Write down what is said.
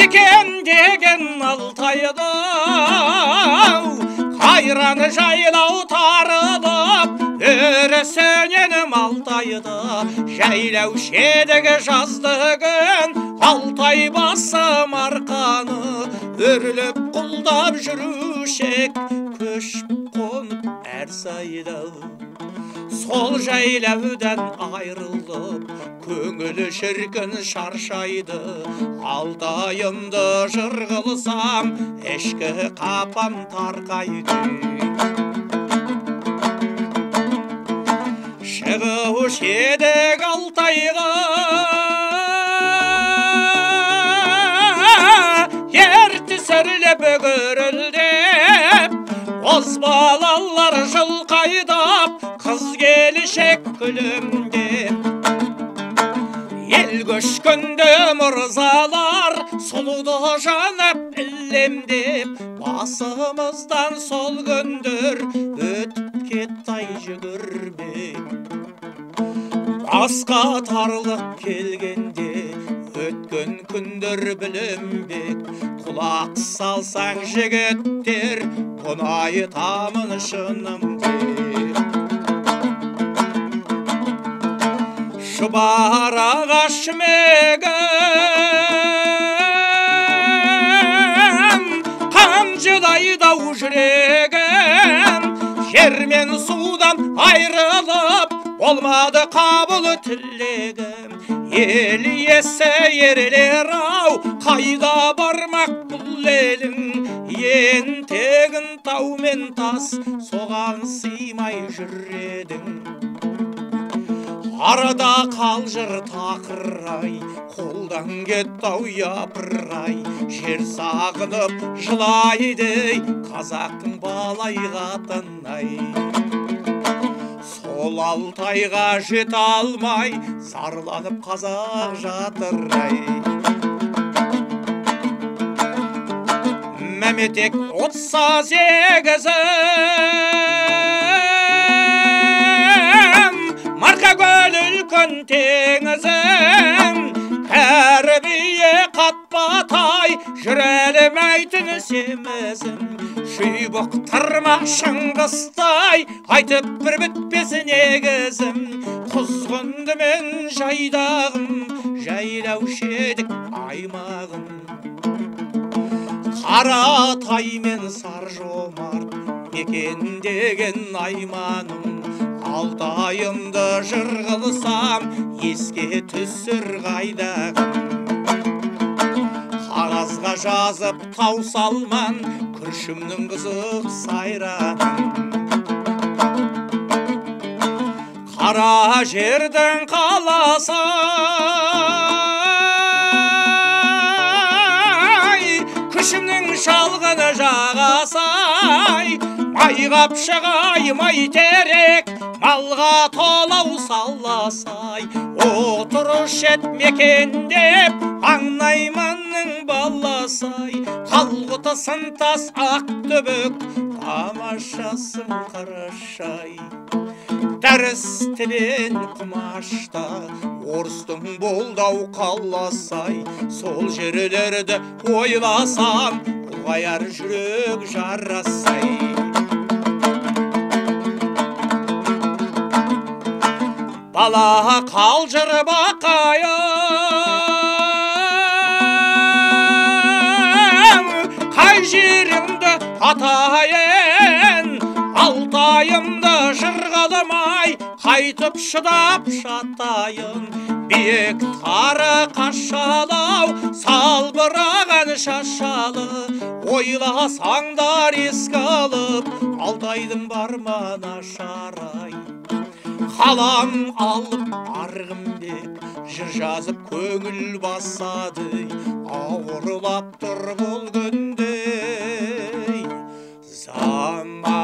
мекендеген Алтайды, қайраны жайлау тарылып, өрісінен Алтайды. Жайлау шедігі жаздығын, Алтай басым арқаны, өріліп құлдап жүрушек, көшіп қонып әр сайда. Сол жайлаудан айрылып, көңілі шіркін шаршайды. Алтайымды жыр қылсам, ішкі қапам тарқайды. Шығуш едік Алтайға, ертісірлеп көрілдеп, озбалалар жылқайдап, қыз келішек күлімдеп. Ел көшкенде мұрзалар, сұлуды жанып ілемдеп, басымыздан сол күндер өтіп кеттай жүгірмек. Басқа тарлық келгенде өткен күндер білінбек. Құлақ салсаң жігіттер, бұны айтамын шынымдеп. Шұбар ағаш мегім, қамшыдай дау жүрегім, жермен судан айрылып, болмады қабыл тілегім. Ел иесі ерлер ау, қайда бармақ бұл елің? Ентегін тау мен тас, соған сыймай жүредің. Арада қалжыр тақырай, қолдан кетті-ау япырай. Жер сағынып жылайды, қазақтың балай қатынай. Сол Алтайға жете алмай, зарланып қазақ жатырай. Мәметек 38, Марқакөл үлкен теңізім, тәрбие қатпатай, жүрелімейтін семізім. Шүй бұқтырма шыңғыстай, айтып бір бітпес негізім. Құзғынды мен жайдағым, жайлаушы едік аймағым. Қаратай мен Саржомарт, мекендеген айманым. Алтайымды жыр қылсам, еске түсір қайдағым. Қағазға жазып тау салман, күршімнің қызық сайрағым. Қара жердің қаласы, күшімнің шалғыны жағасай. Май қапшығай, май терек, малға толау саласай. Отырыш ет мекендеп, аңнайманның баласай. Қалғыты сынтас ақ түбік, тамашасын қарашай. Дәрістібен құмашта, орыстың болдау қаласай. Сол жерлерді ойласам, ұлғаяр жүрек жарасай. Бала қалжыр бақайым, қай жерімді атайын, Алтайымды жырғалымай, қайтып шыдап шатайын. Биік тары қашалау, салбыраған шашалы, ойласаңдар еске алып, Алтайдың бармана шарай. Қалам алып арғымбек, жыр жазып көңіл басады, ауырлап тұр бұл күнде. Заман